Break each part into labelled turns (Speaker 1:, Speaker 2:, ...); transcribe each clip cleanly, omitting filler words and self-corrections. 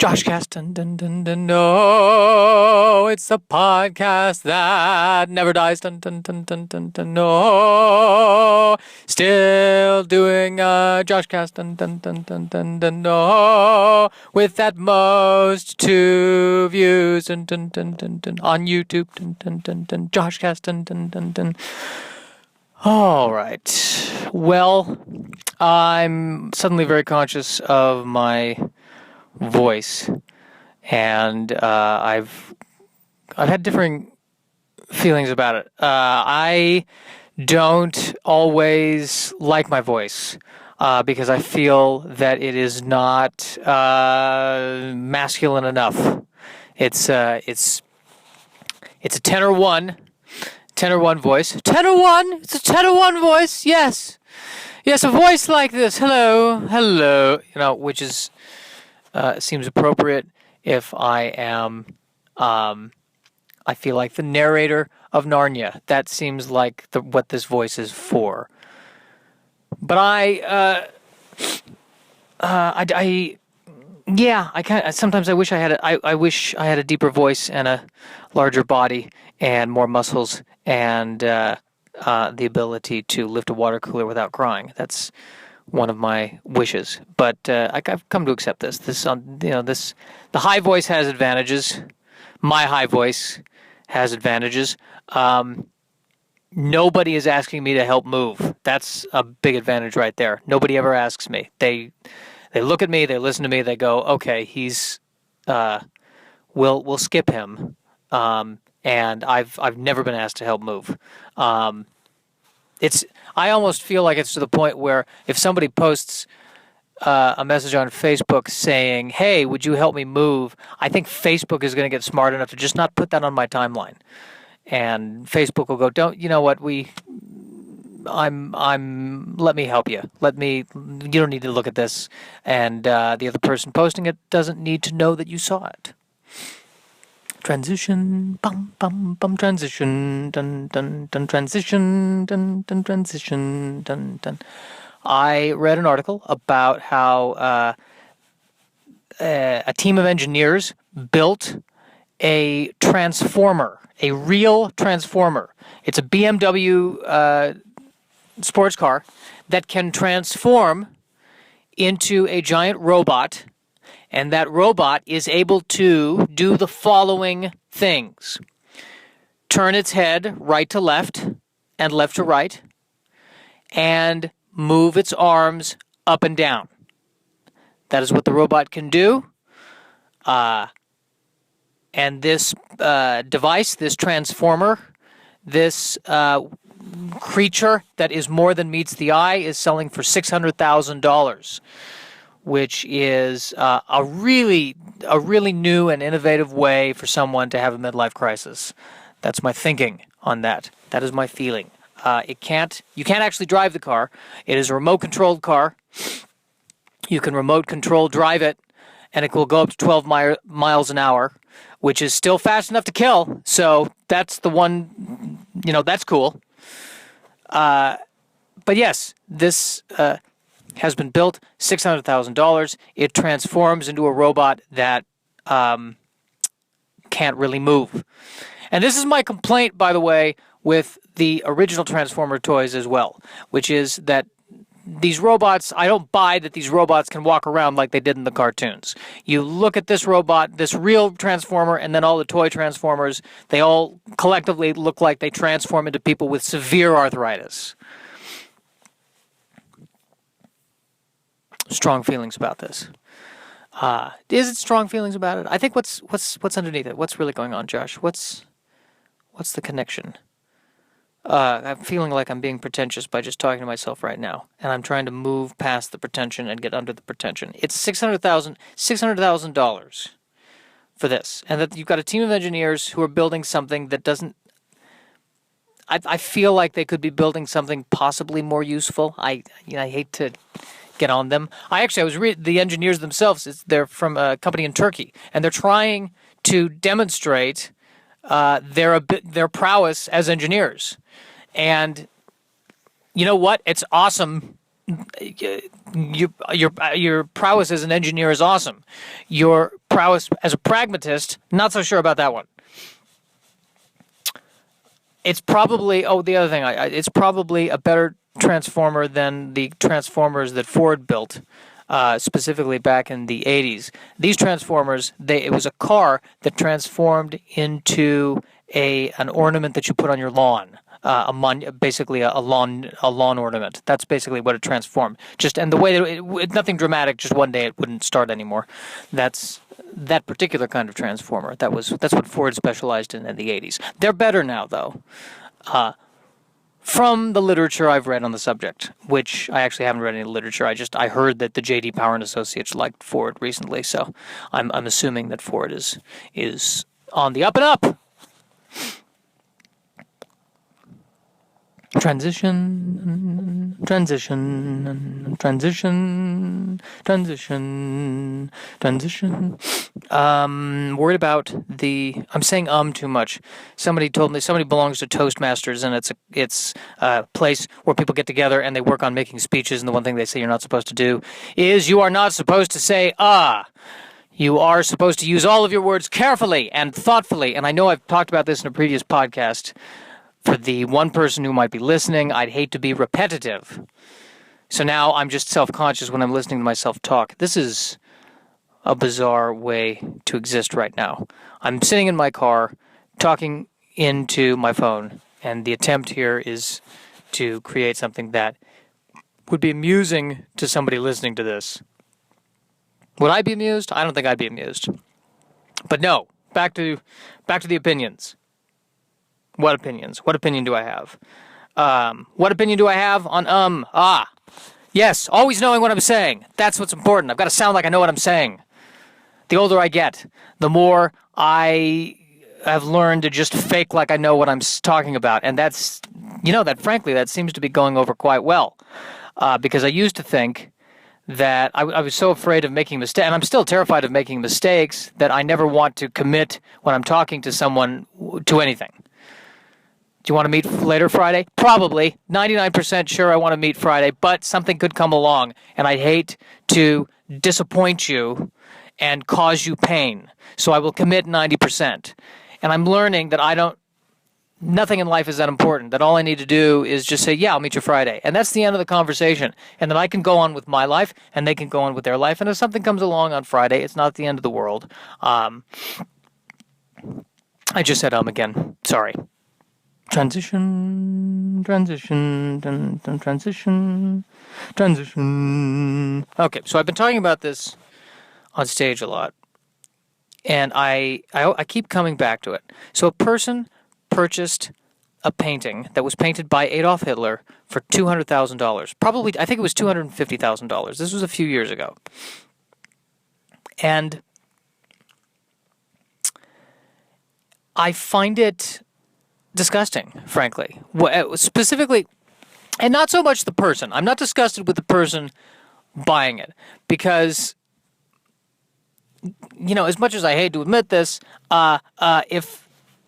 Speaker 1: JoshCast, dun, dun, dun, dun, no, it's the podcast that never dies, dun, dun, dun, dun, dun, dun, no, still doing a JoshCast, dun, dun, dun, dun, dun, dun, no, with at most 2 views, dun, dun, dun, dun, dun, on YouTube, dun, dun, dun, dun, JoshCast, dun, dun, dun, dun. All right, well, I'm suddenly very conscious of my voice, and I've had differing feelings about it. I don't always like my voice because I feel that it is not masculine enough. It's a tenor one voice. Tenor one. It's a tenor one voice. Yes, a voice like this. Hello. Which is. Seems appropriate if I am, I feel like the narrator of Narnia. That seems like what this voice is for. But sometimes I wish I had I wish I had a deeper voice and a larger body and more muscles and the ability to lift a water cooler without crying. That's one of my wishes, but I've come to accept this. The high voice has advantages. My high voice has advantages. Nobody is asking me to help move. That's a big advantage right there. Nobody ever asks me. They look at me, they listen to me, they go, okay, he's we'll skip him. And I've never been asked to help move. I almost feel like it's to the point where if somebody posts a message on Facebook saying, hey, would you help me move? I think Facebook is going to get smart enough to just not put that on my timeline. And Facebook will go, let me help you. You don't need to look at this. And the other person posting it doesn't need to know that you saw it. Transition, bum, bum, bum, transition, dun, dun, dun, transition, dun, dun, transition, dun, dun. I read an article about how a team of engineers built a transformer, a real transformer. It's a BMW sports car that can transform into a giant robot. And that robot is able to do the following things. Turn its head right to left and left to right, and move its arms up and down. That is what the robot can do. And this device, this transformer, this creature that is more than meets the eye is selling for $600,000. Which is a really new and innovative way for someone to have a midlife crisis. That's my thinking on that. That is my feeling. You can't actually drive the car. It is a remote-controlled car. You can remote control drive it, and it will go up to 12 miles an hour, which is still fast enough to kill. So that's the one, that's cool. But yes, this has been built, $600,000. It transforms into a robot that can't really move. And this is my complaint, by the way, with the original Transformer toys as well, which is that these robots, I don't buy that these robots can walk around like they did in the cartoons. You look at this robot, this real Transformer, and then all the toy Transformers, they all collectively look like they transform into people with severe arthritis. Strong feelings about this. Is it strong feelings about it? I think what's underneath it? What's really going on, Josh? What's the connection? I'm feeling like I'm being pretentious by just talking to myself right now, and I'm trying to move past the pretension and get under the pretension. It's $600,000 for this, and that you've got a team of engineers who are building something that doesn't. I feel like they could be building something possibly more useful. I hate to get on them. I was reading the engineers themselves. They're from a company in Turkey, and they're trying to demonstrate their prowess as engineers. And you know what? It's awesome your prowess as an engineer is awesome. Your prowess as a pragmatist, not so sure about that one. It's probably the other thing. It's probably a better transformer than the transformers that Ford built, specifically back in the 80s. These transformers, it was a car that transformed into an ornament that you put on your lawn. Basically a lawn ornament. That's basically what it transformed. And the way that nothing dramatic. Just one day it wouldn't start anymore. That's that particular kind of transformer. That's what Ford specialized in the 80s. They're better now though. From the literature I've read on the subject, which I actually haven't read any literature. I heard that the J.D. Power and Associates liked Ford recently, so I'm assuming that Ford is on the up and up. Transition. Worried about I'm saying too much. Somebody told me somebody belongs to Toastmasters, and it's a place where people get together and they work on making speeches, and the one thing they say you're not supposed to do is you are not supposed to say You are supposed to use all of your words carefully and thoughtfully, and I know I've talked about this in a previous podcast. For the one person who might be listening, I'd hate to be repetitive. So now I'm just self-conscious when I'm listening to myself talk. This is a bizarre way to exist right now. I'm sitting in my car, talking into my phone, and the attempt here is to create something that would be amusing to somebody listening to this. Would I be amused? I don't think I'd be amused. But no, back to the opinions. What opinions? What opinion do I have? What opinion do I have on Yes, always knowing what I'm saying. That's what's important. I've got to sound like I know what I'm saying. The older I get, the more I have learned to just fake like I know what I'm talking about. And that's, frankly, that seems to be going over quite well. Because I used to think that I was so afraid of making mistakes, and I'm still terrified of making mistakes, that I never want to commit when I'm talking to someone to anything. Do you want to meet later Friday? Probably. 99% sure I want to meet Friday, but something could come along, and I'd hate to disappoint you and cause you pain. So I will commit 90%. And I'm learning that nothing in life is that important, that all I need to do is just say, yeah, I'll meet you Friday. And that's the end of the conversation. And then I can go on with my life, and they can go on with their life. And if something comes along on Friday, it's not the end of the world. I just said again. Sorry. Transition. Okay, so I've been talking about this on stage a lot, and I keep coming back to it. So a person purchased a painting that was painted by Adolf Hitler for $200,000. Probably, I think it was $250,000. This was a few years ago. And I find it disgusting, frankly. Specifically, and not so much the person. I'm not disgusted with the person buying it, because, as much as I hate to admit this,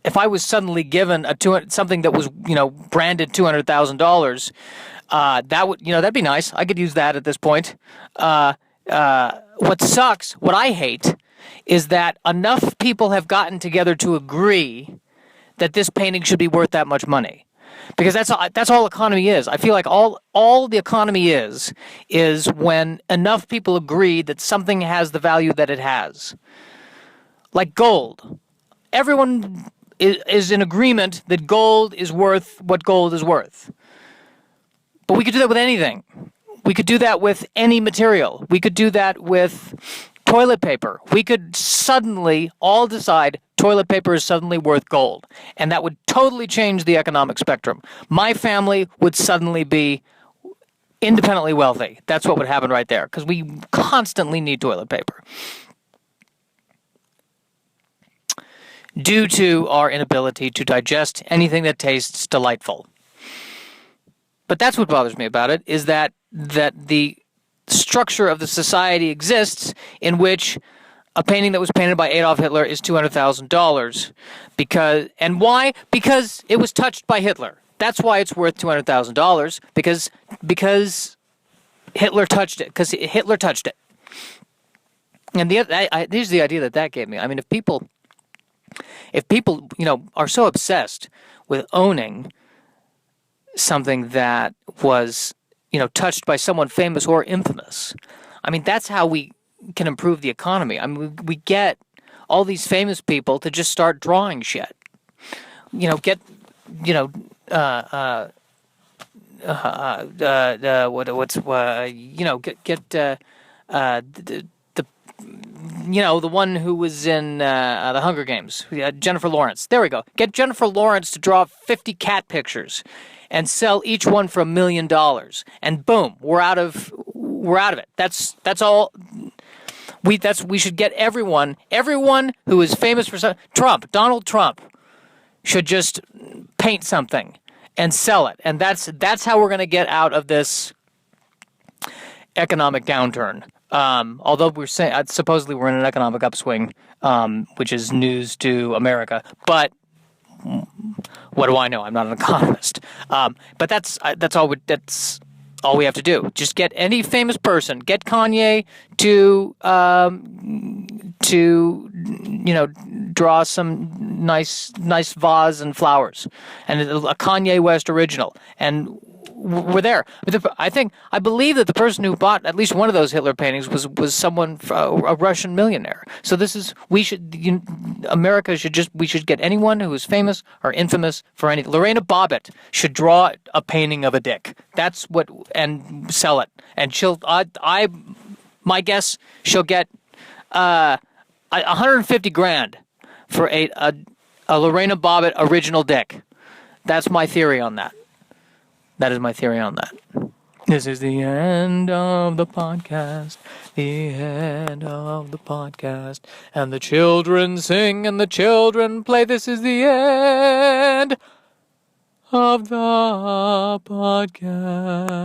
Speaker 1: if I was suddenly given something that was, branded $200,000, that would, that'd be nice. I could use that at this point. What sucks, what I hate, is that enough people have gotten together to agree that this painting should be worth that much money. Because that's all economy is. I feel like all the economy is when enough people agree that something has the value that it has. Like gold. Everyone is in agreement that gold is worth what gold is worth. But we could do that with anything. We could do that with any material. We could do that with toilet paper. We could suddenly all decide toilet paper is suddenly worth gold. And that would totally change the economic spectrum. My family would suddenly be independently wealthy. That's what would happen right there, because we constantly need toilet paper. Due to our inability to digest anything that tastes delightful. But that's what bothers me about it, is that the structure of the society exists in which a painting that was painted by Adolf Hitler is $200,000. And why? Because it was touched by Hitler. That's why it's worth $200,000, because Hitler touched it because Hitler touched it. And here's the idea that gave me. I mean, if people, are so obsessed with owning something that was, touched by someone famous or infamous, I mean, that's how we can improve the economy. I mean, we get all these famous people to just start drawing shit. Get, the one who was in the Hunger Games, Jennifer Lawrence. There we go. Get Jennifer Lawrence to draw 50 cat pictures and sell each one for $1 million, and boom, we're out of it. That's all. We should get everyone who is famous for something. Donald Trump should just paint something and sell it, and that's how we're going to get out of this economic downturn. Although we're saying supposedly we're in an economic upswing, which is news to America, but what do I know? I'm not an economist. But that's all we have to do. Just get any famous person. Get Kanye to draw some nice vase and flowers, and a Kanye West original, and we're there. I believe that the person who bought at least one of those Hitler paintings was someone, a Russian millionaire. So we should get anyone who is famous or infamous for anything. Lorena Bobbitt should draw a painting of a dick. That's what, and sell it. And my guess, she'll get $150,000 for a Lorena Bobbitt original dick. That's my theory on that. That is my theory on that. This is the end of the podcast. The end of the podcast. And the children sing and the children play. This is the end of the podcast.